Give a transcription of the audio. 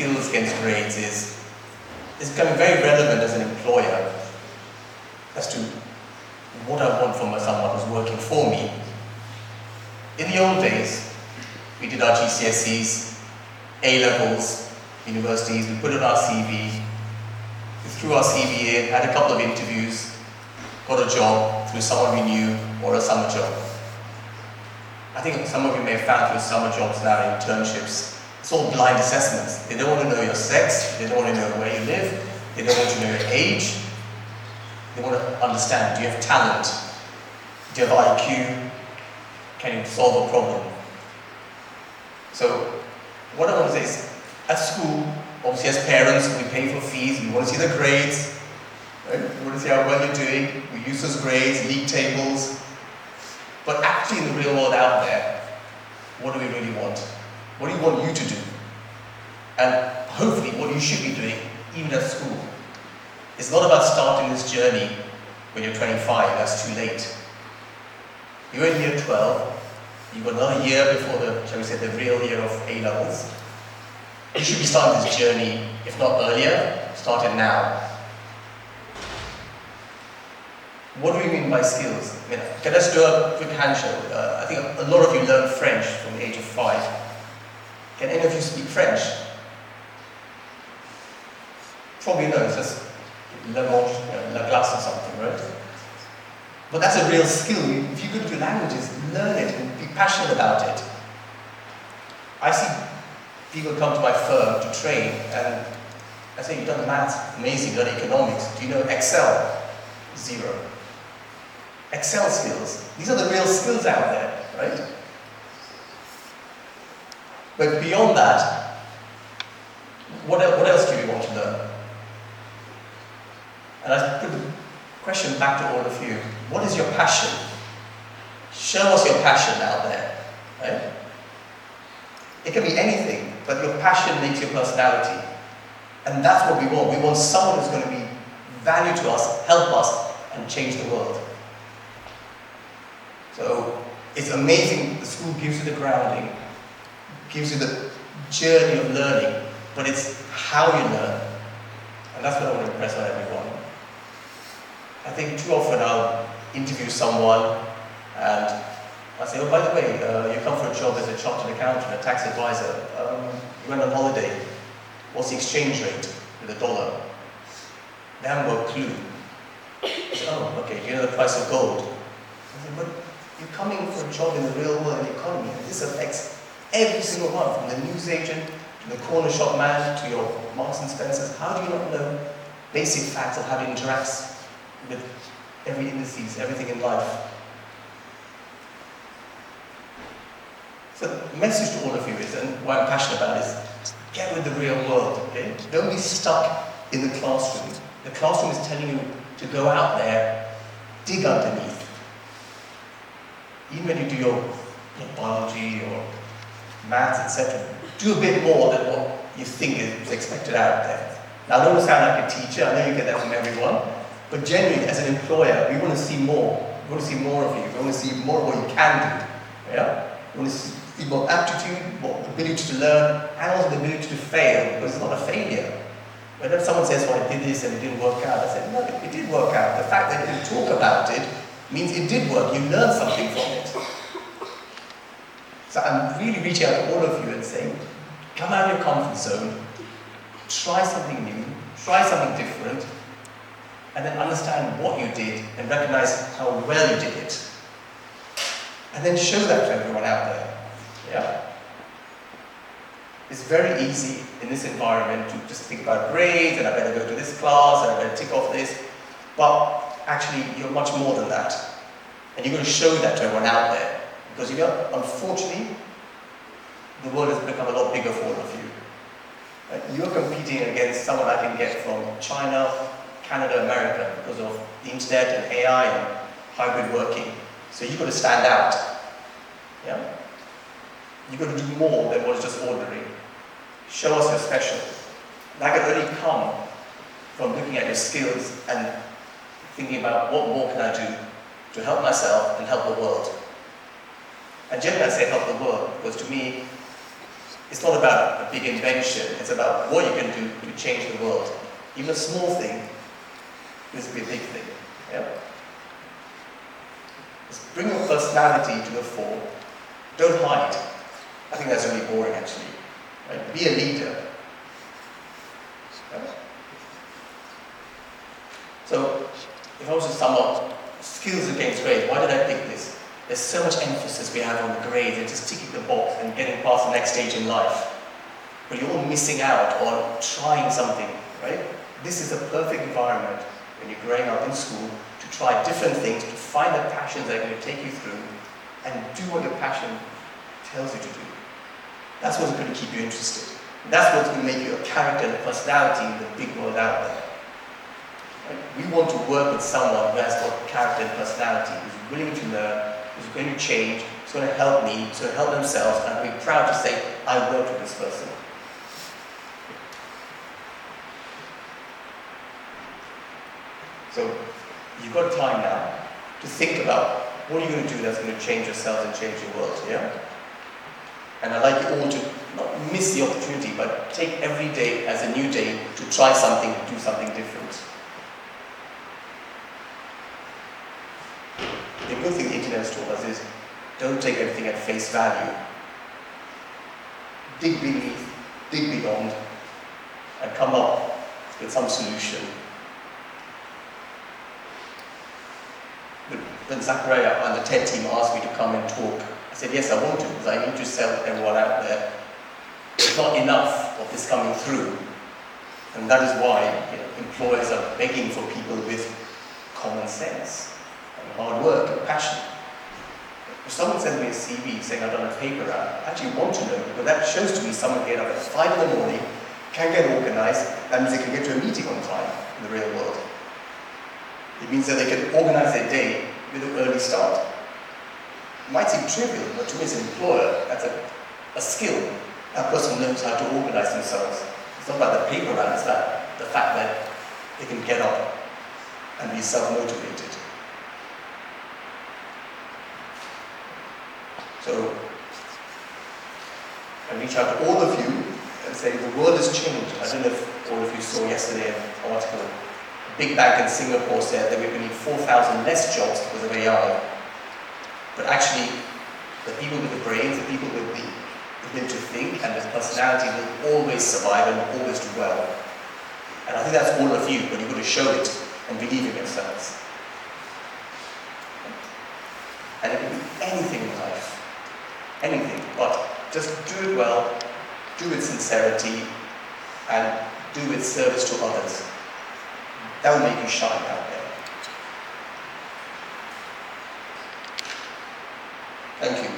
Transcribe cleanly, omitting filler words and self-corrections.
skills against grades is becoming very relevant as an employer as to what I want from someone who's working for me. In the old days, we did our GCSEs, A-levels, universities, we put it on our CV, we threw our CV in, had a couple of interviews, got a job through someone we knew or a summer job. I think some of you may have found through summer jobs now, internships, it's all blind assessments. They don't want to know your sex, they don't want to know where you live, they don't want to know your age, they want to understand, do you have talent, do you have IQ, can you solve a problem? So what I want to say is, at school, obviously as parents, we pay for fees, we want to see the grades, right? We want to see how well you're doing, we use those grades, league tables, but actually in the real world out there, what do we really want? What do you want you to do? And hopefully what you should be doing, even at school. It's not about starting this journey when you're 25, that's too late. You're in year 12, you've got another year before the, shall we say, the real year of A-levels. You should be starting this journey, if not earlier, start it now. What do we mean by skills? I mean, can I just do a quick hand show? I think a lot of you learn French from the age of 5. Can any of you speak French? Probably no, it's just la glace or something, right? But that's a real skill. If you go to languages, learn it and be passionate about it. I see people come to my firm to train and I say, you've done maths, amazing, you've done economics. Do you know Excel? 0. Excel skills. These are the real skills out there, right? But beyond that, what else do we want to learn? And I put the question back to all of you. What is your passion? Show us your passion out there, right? It can be anything, but your passion makes your personality. And that's what we want. We want someone who's going to be value to us, help us, and change the world. So it's amazing. The school gives you the grounding, gives you the journey of learning, but it's how you learn. And that's what I want to impress on everyone. I think too often I'll interview someone and I say, oh, by the way, you come for a job as a chartered accountant, a tax advisor. You went on holiday. What's the exchange rate with the dollar? They haven't got a clue. I say, oh, okay, do you know the price of gold? I say, but you're coming for a job in the real world economy, and this affects every single one, from the newsagent to the corner shop man to your Marks and Spencers. How do you not know basic facts of how it interacts with every indices, everything in life? So the message to all of you is, and what I'm passionate about is, get with the real world, okay? Don't be stuck in the classroom. The classroom is telling you to go out there, dig underneath. Even when you do your biology or maths, etc., do a bit more than what you think is expected out there. Now, I don't want to sound like a teacher, I know you get that from everyone, but generally, as an employer, we want to see more. We want to see more of you. We want to see more of what you can do. Yeah? We want to see more aptitude, more ability to learn, and also the ability to fail, because it's not a failure. Whenever someone says, well, I did this and it didn't work out, I said, no, it did work out. The fact that you didn't talk about it means it did work. You learned something from it. So I'm really reaching out to all of you and saying, come out of your comfort zone, try something new, try something different, and then understand what you did and recognize how well you did it. And then show that to everyone out there. Yeah? It's very easy in this environment to just think about grades, and I better go to this class, and I better tick off this. But actually, you're much more than that. And you're going to show that to everyone out there. Because unfortunately, the world has become a lot bigger for all of you. Right? You're competing against someone I can get from China, Canada, America, because of the internet and AI and hybrid working. So you've got to stand out. Yeah? You've got to do more than what's just ordinary. Show us you're special. That can only come from looking at your skills and thinking about what more can I do to help myself and help the world. And generally I say help the world, because to me, It's not about a big invention, it's about what you can do to change the world. Even a small thing is a big thing. Yeah? Just bring your personality to the fore. Don't hide. I think that's really boring actually. Right? Be a leader. Yeah? So, if I was to sum up skills against grades, why did I pick this? There's so much emphasis we have on the grades and just ticking the box and getting past the next stage in life. But you're all missing out on trying something, right? This is a perfect environment when you're growing up in school to try different things, to find the passions that are going to take you through and do what your passion tells you to do. That's what's going to keep you interested. That's what's going to make you a character and personality in the big world out there. Right? We want to work with someone who has got character and personality, who's willing to learn, who's going to change, who's going to help me, who's going to help themselves, and I'll be proud to say, I worked with this person. So, you've got time now to think about what are you going to do that's going to change yourself and change your world, yeah? And I'd like you all to not miss the opportunity, but take every day as a new day to try something, do something different. The good thing the internet has taught us is, don't take everything at face value. Dig beneath, dig beyond, and come up with some solution. When Zachariah and the TED team asked me to come and talk, I said, yes, I want to, because I need to sell everyone out there. There's not enough of this coming through. And that is why employers are begging for people with common sense and hard work and passion. If someone sends me a CV saying I've done a paper round, I actually want to know, because that shows to me someone get up at 5 in the morning, can get organized, that means they can get to a meeting on time in the real world. It means that they can organize their day with an early start. It might seem trivial, but to me as an employer, that's a skill. That person knows how to organize themselves. It's not about the paper round, it's about the fact that they can get up and be self-motivated. So, I reach out to all of you and say the world has changed. I don't know if all of you saw yesterday an article. A big bank in Singapore said that we're going to need 4,000 less jobs because of AI. But actually, the people with the brains, the people with the ability to think and the personality will always survive and will always do well. And I think that's all of you, but you've got to show it and believe in yourselves. And it can be anything in life. Anything, but just do it well, do it with sincerity, and do with service to others. That will make you shine out there. Thank you.